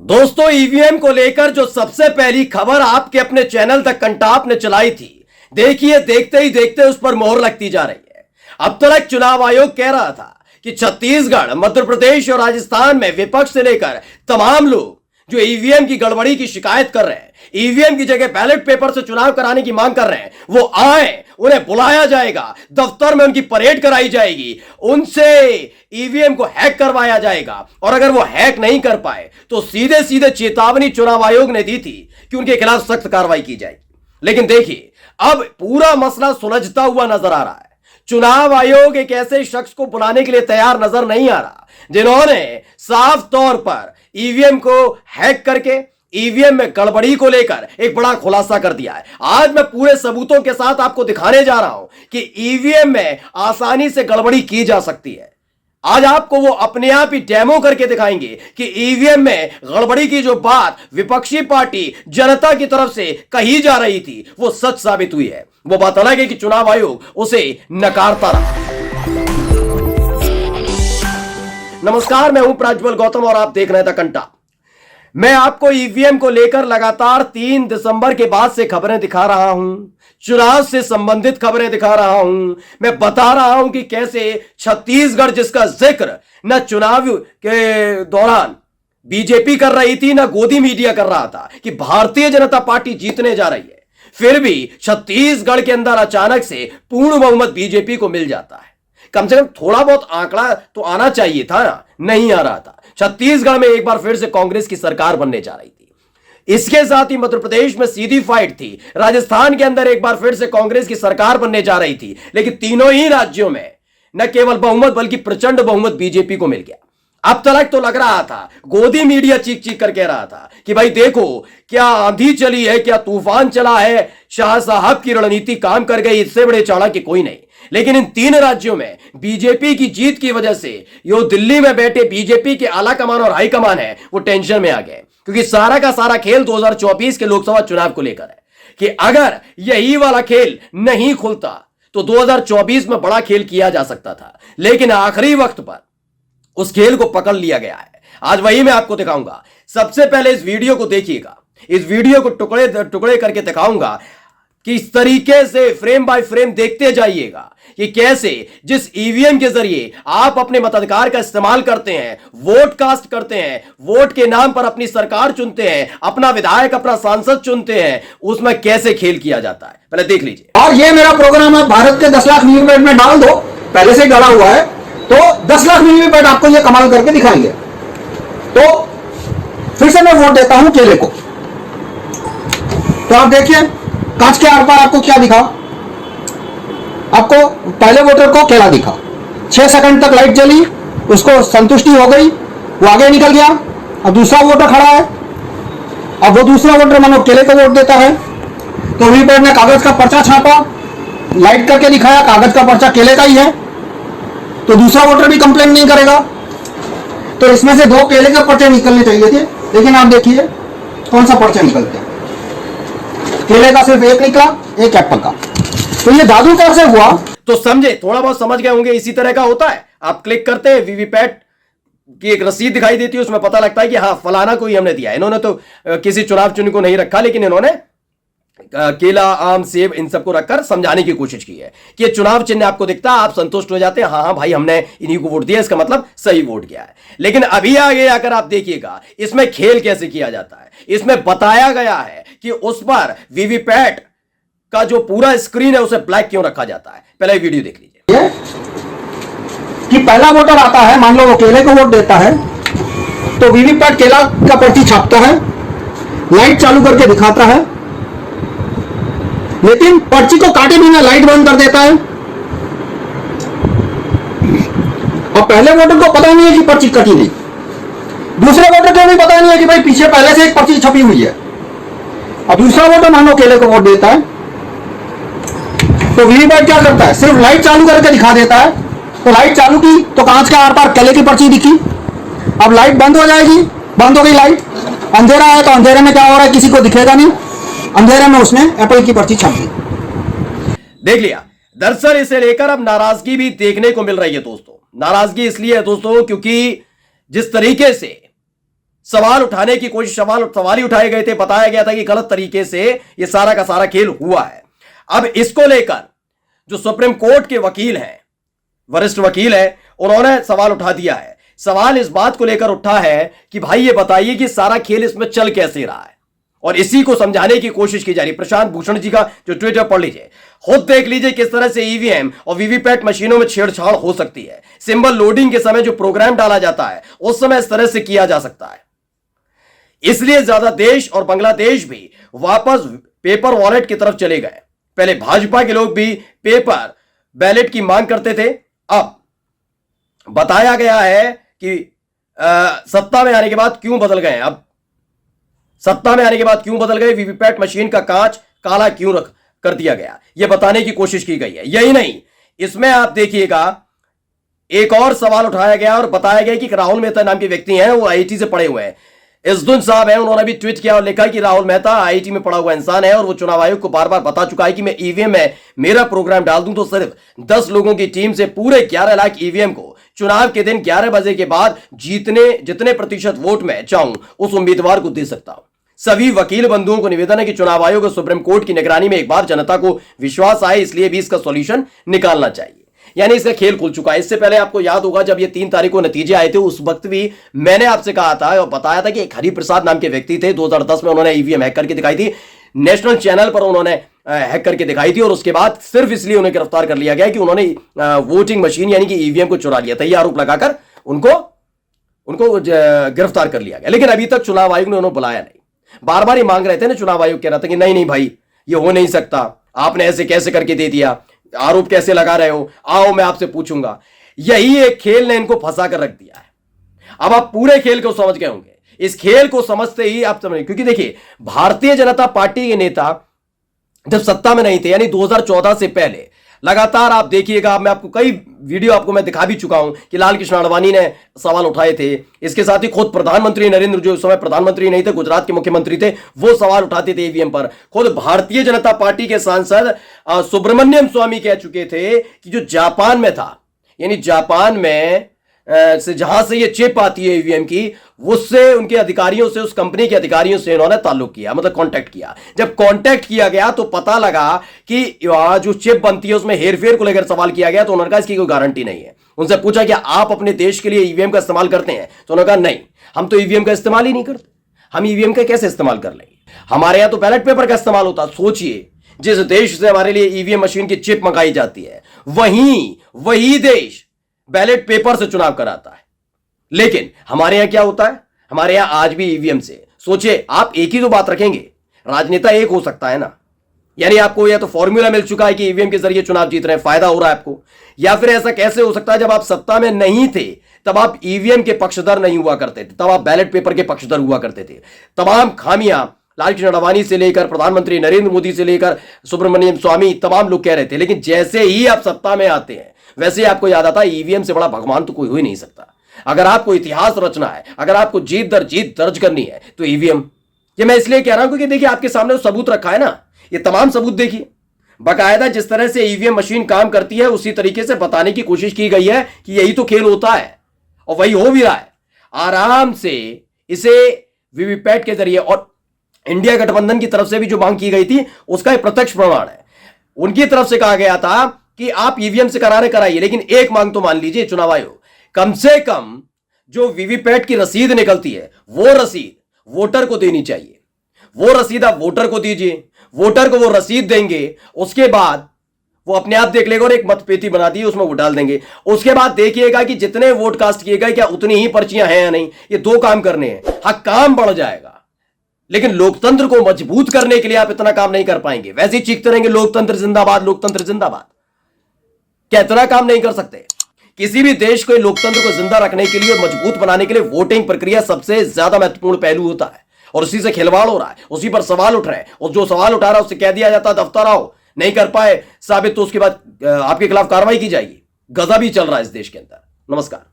दोस्तों, ईवीएम को लेकर जो सबसे पहली खबर आपके अपने चैनल तक कंटाप ने चलाई थी, देखिए देखते ही देखते उस पर मोहर लगती जा रही है। अब तक चुनाव आयोग कह रहा था कि छत्तीसगढ़, मध्य प्रदेश और राजस्थान में विपक्ष से लेकर तमाम लोग जो ईवीएम की गड़बड़ी की शिकायत कर रहे हैं, ईवीएम की जगह बैलेट पेपर से चुनाव कराने की मांग कर रहे हैं, वो आए, उन्हें बुलाया जाएगा, दफ्तर में उनकी परेड कराई जाएगी, उनसे ईवीएम को हैक करवाया जाएगा और अगर वो हैक नहीं कर पाए तो सीधे सीधे चेतावनी चुनाव आयोग ने दी थी कि उनके खिलाफ सख्त कार्रवाई की जाएगी। लेकिन देखिए, अब पूरा मसला सुलझता हुआ नजर आ रहा है। चुनाव आयोग एक ऐसे शख्स को बुलाने के लिए तैयार नजर नहीं आ रहा जिन्होंने साफ तौर पर ईवीएम को हैक करके ईवीएम में गड़बड़ी को लेकर एक बड़ा खुलासा कर दिया है। आज मैं पूरे सबूतों के साथ आपको दिखाने जा रहा हूं कि ईवीएम में आसानी से गड़बड़ी की जा सकती है। आज आपको वो अपने आप ही डेमो करके दिखाएंगे कि ईवीएम में गड़बड़ी की जो बात विपक्षी पार्टी जनता की तरफ से कही जा रही थी वो सच साबित हुई है। वो बात अलग है कि चुनाव आयोग उसे नकारता रहा। नमस्कार, मैं हूं प्रज्वल गौतम और आप देख रहे थे कंटाप। मैं आपको ईवीएम को लेकर लगातार 3 दिसंबर के बाद से खबरें दिखा रहा हूं, चुनाव से संबंधित खबरें दिखा रहा हूं। मैं बता रहा हूं कि कैसे छत्तीसगढ़, जिसका जिक्र न चुनाव के दौरान बीजेपी कर रही थी न गोदी मीडिया कर रहा था कि भारतीय जनता पार्टी जीतने जा रही है, फिर भी छत्तीसगढ़ के अंदर अचानक से पूर्ण बहुमत बीजेपी को मिल जाता है। कम से कम थोड़ा बहुत आंकड़ा तो आना चाहिए था ना, नहीं आ रहा था। छत्तीसगढ़ में एक बार फिर से कांग्रेस की सरकार बनने जा रही थी। इसके साथ ही मध्य प्रदेश में सीधी फाइट थी। राजस्थान के अंदर एक बार फिर से कांग्रेस की सरकार बनने जा रही थी। लेकिन तीनों ही राज्यों में न केवल बहुमत बल्कि प्रचंड बहुमत बीजेपी को मिल गया। अब तक तो लग रहा था, गोदी मीडिया चीख चीख कर कह रहा था कि भाई देखो, क्या आंधी चली है, क्या तूफान चला है, शाह साहब की रणनीति काम कर गई, इससे बड़े चाणक्य कोई नहीं। लेकिन इन 3 राज्यों में बीजेपी की जीत की वजह से यो दिल्ली में बैठे बीजेपी के आला कमान और हाई कमान है, वो टेंशन में आ गए, क्योंकि सारा का सारा खेल 2024 के लोकसभा चुनाव को लेकर है कि अगर यही वाला खेल नहीं खुलता तो 2024 में बड़ा खेल किया जा सकता था। लेकिन आखिरी वक्त पर उस खेल को पकड़ लिया गया है। आज वही मैं आपको दिखाऊंगा। सबसे पहले इस वीडियो को देखिएगा, इस वीडियो को टुकड़े टुकड़े करके दिखाऊंगा कि इस तरीके से फ्रेम बाय फ्रेम देखते जाइएगा कि कैसे जिस ईवीएम के जरिए आप अपने मताधिकार का इस्तेमाल करते हैं, वोट कास्ट करते हैं, वोट के नाम पर अपनी सरकार चुनते हैं, अपना विधायक, अपना सांसद चुनते हैं, उसमें कैसे खेल किया जाता है। पहले देख लीजिए। और ये मेरा प्रोग्राम है, भारत के 10 लाख वीवीपैट में डाल दो, पहले से गड़ा हुआ है, तो 10 लाख वीवीपैट आपको ये कमाल करके दिखाएंगे। तो फिर से मैं वोट देता हूं केले को। तो आप देखिए, कांच के आर पार आपको क्या दिखा? आपको पहले वोटर को केला दिखा। 6 सेकंड तक लाइट जली, उसको संतुष्टि हो गई, वो आगे निकल गया। अब दूसरा वोटर खड़ा है, अब वो दूसरा वोटर मानो केले को वोट देता है, तो वीवीपैट ने कागज का पर्चा छापा, लाइट करके दिखाया कागज का पर्चा केले का ही है, तो दूसरा वोटर भी कंप्लेन नहीं करेगा। तो इसमें से 2 केले के पर्चे निकलने चाहिए थे, लेकिन आप देखिए कौन सा पर्चा निकलते हैं। केले का सिर्फ 1 निकला, 1 एप्पल का। तो ये जादू कैसे हुआ? तो समझे, थोड़ा बहुत समझ गए होंगे। इसी तरह का होता है, आप क्लिक करते हैं, वीवीपैट की एक रसीद दिखाई देती है, उसमें पता लगता है कि हाँ फलाना को ही हमने दिया। इन्होंने तो किसी चुनाव चिन्ह को नहीं रखा, लेकिन इन्होंने केला, आम, सेब इन सबको रखकर समझाने की कोशिश की है कि ये चुनाव चिन्ह आपको दिखता है, आप संतुष्ट हो जाते हैं, हाँ हाँ भाई हमने इन्हीं को वोट दिया, इसका मतलब सही वोट गया है। लेकिन अभी आगे आकर आप देखिएगा इसमें खेल कैसे किया जाता है। इसमें बताया गया है कि उस पर वीवीपैट का जो पूरा स्क्रीन है उसे ब्लैक क्यों रखा जाता है। पहले वीडियो देख लीजिए। कि पहला वोटर आता है, मान लो वो केले को वोट देता है, तो वीवीपैट केला का पर्ची छापता है, लाइट चालू करके दिखाता है, लेकिन पर्ची को काटे बिना लाइट बंद कर देता है। और पहले वोटर को पता नहीं है कि पर्ची कटी नहीं, दूसरे वोटर को भी पता नहीं है कि भाई पीछे पहले से एक पर्ची छपी हुई है। अब दूसरा वोटर मानो केले को वोट देता है, तो वीवीपैट क्या करता है, सिर्फ लाइट चालू करके दिखा देता है। तो लाइट चालू की तो कांच का आर पार केले की पर्ची दिखी। अब लाइट बंद हो जाएगी, बंद हो गई लाइट, अंधेरा है तो अंधेरे में क्या हो रहा है किसी को दिखेगा नहीं, अंधेरे में उसने एप्पल की पर्ची छाप दी। देख लिया। दरअसल इसे लेकर अब नाराजगी भी देखने को मिल रही है दोस्तों। नाराजगी इसलिए है दोस्तों क्योंकि जिस तरीके से सवाल उठाने की कोशिश, सवाल ही उठाए गए थे, बताया गया था कि गलत तरीके से यह सारा का सारा खेल हुआ है। अब इसको लेकर जो सुप्रीम कोर्ट के वकील हैं, वरिष्ठ वकील है, उन्होंने सवाल उठा दिया है। सवाल इस बात को लेकर उठा है कि भाई ये बताइए कि सारा खेल इसमें चल कैसे रहा है, और इसी को समझाने की कोशिश की जा रही है। प्रशांत भूषण जी का जो ट्विटर पढ़ लीजिए, खुद देख लीजिए किस तरह से ईवीएम और वीवीपैट मशीनों में छेड़छाड़ हो सकती है। सिंबल लोडिंग के समय जो प्रोग्राम डाला जाता है उस समय इस तरह से किया जा सकता है। इसलिए ज्यादा देश और बांग्लादेश भी वापस पेपर वॉलेट की तरफ चले गए। पहले भाजपा के लोग भी पेपर बैलेट की मांग करते थे, अब बताया गया है कि सत्ता में आने के बाद क्यों बदल गए। अब सत्ता में आने के बाद क्यों बदल गए, वीवीपैट मशीन का कांच काला क्यों रख कर दिया गया, यह बताने की कोशिश की गई है। यही नहीं, इसमें आप देखिएगा एक और सवाल उठाया गया और बताया गया कि राहुल मेहता नाम के व्यक्ति हैं, वो आईआईटी से पढ़े हुए हैं। इज्जुद्दीन साहब हैं, उन्होंने भी ट्वीट किया और लिखा कि राहुल मेहता आईआईटी में पढ़ा हुआ इंसान है और वो चुनाव आयोग को बार बार बता चुका है कि मैं ईवीएम में मेरा प्रोग्राम डाल दूं तो सिर्फ 10 लोगों की टीम से पूरे 11 लाख ईवीएम को चुनाव के दिन 11 बजे के बाद जितने प्रतिशत वोट में चाहूं उस उम्मीदवार को दे सकता हूं। सभी वकील बंधुओं को निवेदन है कि चुनाव आयोग और सुप्रीम कोर्ट की निगरानी में एक बार जनता को विश्वास आए, इसलिए भी इसका सॉल्यूशन निकालना चाहिए। यानी इसका खेल खुल चुका है। इससे पहले आपको याद होगा जब ये 3 तारीख को नतीजे आए थे, उस वक्त भी मैंने आपसे कहा था और बताया था कि एक हरिप्रसाद नाम के व्यक्ति थे, 2010 में उन्होंने ईवीएम हैक करके दिखाई थी, नेशनल चैनल पर उन्होंने हैक करके दिखाई थी, और उसके बाद सिर्फ इसलिए उन्हें गिरफ्तार कर लिया गया कि उन्होंने वोटिंग मशीन यानी कि ईवीएम को चुरा लिया था। यह आरोप लगाकर उनको गिरफ्तार कर लिया गया। लेकिन अभी तक चुनाव आयोग ने उन्हें बुलाया नहीं। बार बार ये मांग रहे थे ना, चुनाव आयोग कह रहा था कि नहीं भाई ये हो नहीं सकता, आपने ऐसे कैसे करके दे दिया, आरोप कैसे लगा रहे हो, आओ मैं आपसे पूछूंगा। यही एक खेल ने इनको फंसा कर रख दिया है। अब आप पूरे खेल को समझ गए होंगे। इस खेल को समझते ही आप समझ, क्योंकि देखिए भारतीय जनता पार्टी के नेता जब सत्ता में नहीं थे, यानी 2014 से पहले लगातार आप देखिएगा, मैं आपको कई वीडियो आपको मैं दिखा भी चुका हूं कि लाल कृष्ण आडवाणी ने सवाल उठाए थे। इसके साथ ही खुद प्रधानमंत्री नरेंद्र, जो उस समय प्रधानमंत्री नहीं थे, गुजरात के मुख्यमंत्री थे, वो सवाल उठाते थे ईवीएम पर। खुद भारतीय जनता पार्टी के सांसद सुब्रमण्यम स्वामी कह चुके थे कि जो जापान में था, यानी जापान में से जहां से ये चिप आती है ईवीएम की, उससे उनके अधिकारियों से, उस कंपनी के अधिकारियों से इन्होंने ताल्लुक किया, मतलब कांटेक्ट किया। जब कांटेक्ट किया गया तो पता लगा कि जो चिप बनती है उसमें हेरफेर को लेकर सवाल किया गया, तो उन्होंने कहा इसकी कोई गारंटी नहीं है। उनसे पूछा कि आप अपने देश के लिए ईवीएम का इस्तेमाल करते हैं, तो उन्होंने कहा नहीं, हम तो ईवीएम का इस्तेमाल ही नहीं करते, हम ईवीएम का कैसे इस्तेमाल कर लेंगे, हमारे यहां तो बैलेट पेपर का इस्तेमाल होता। सोचिए, जिस देश से हमारे लिए ईवीएम मशीन की चिप मंगाई जाती है, वही देश बैलेट पेपर से चुनाव कराता है। लेकिन हमारे यहां क्या होता है, हमारे यहां आज भी ईवीएम से। सोचिए, आप एक ही तो बात रखेंगे, राजनेता एक हो सकता है ना, यानी आपको या तो फॉर्मूला मिल चुका है कि ईवीएम के जरिए चुनाव जीत रहे हैं, फायदा हो रहा है आपको, या फिर ऐसा कैसे हो सकता है जब आप सत्ता में नहीं थे तब आप ईवीएम के पक्षधर नहीं हुआ करते थे, तब आप बैलेट पेपर के पक्षधर हुआ करते थे। तमाम खामियां लाल कृष्ण आडवाणी से लेकर प्रधानमंत्री नरेंद्र मोदी से लेकर सुब्रमण्यम स्वामी, तमाम लोग कह रहे थे। लेकिन जैसे ही आप सत्ता में आते हैं, वैसे ही आपको याद आता है ईवीएम से बड़ा भगवान तो कोई हो ही नहीं सकता। अगर आपको इतिहास रचना है, अगर आपको जीत दर जीत दर्ज करनी है, तो ईवीएम। ये मैं इसलिए कह रहा हूं क्योंकि देखिए आपके सामने सबूत रखा है ना, ये तमाम सबूत देखिए, बाकायदा जिस तरह से ईवीएम मशीन काम करती है उसी तरीके से बताने की कोशिश की गई है कि यही तो खेल होता है, और वही हो भी रहा है। आराम से इसे वीवीपैट के जरिए, और इंडिया गठबंधन की तरफ से भी जो मांग की गई थी उसका एक प्रत्यक्ष प्रमाण है। उनकी तरफ से कहा गया था कि आप ईवीएम से कराइए, लेकिन एक मांग तो मान लीजिए, चुनाव आयोग कम से कम जो वीवीपैट की रसीद निकलती है वो रसीद वोटर को देनी चाहिए। वो रसीद आप वोटर को दीजिए, वोटर को वो रसीद देंगे, उसके बाद वो अपने आप देख लेगा और एक मतपेटी बना दी उसमें वो डाल देंगे। उसके बाद देखिएगा कि जितने वोट कास्ट किए गए क्या उतनी ही पर्चियां हैं या नहीं। ये 2 काम करने हैं। हाँ, काम बढ़ जाएगा, लेकिन लोकतंत्र को मजबूत करने के लिए आप इतना काम नहीं कर पाएंगे। वैसे ही चीखते रहेंगे लोकतंत्र जिंदाबाद, लोकतंत्र जिंदाबाद, क्या इतना काम नहीं कर सकते? किसी भी देश को लोकतंत्र को जिंदा रखने के लिए और मजबूत बनाने के लिए वोटिंग प्रक्रिया सबसे ज्यादा महत्वपूर्ण पहलू होता है, और उसी से खिलवाड़ हो रहा है, उसी पर सवाल उठ रहे हैं, और जो सवाल उठा रहा है उससे कह दिया जाता है दफ्तर आओ, नहीं कर पाए साबित तो उसके बाद आपके खिलाफ कार्रवाई की जाएगी। गजब ही चल रहा है इस देश के अंदर। नमस्कार।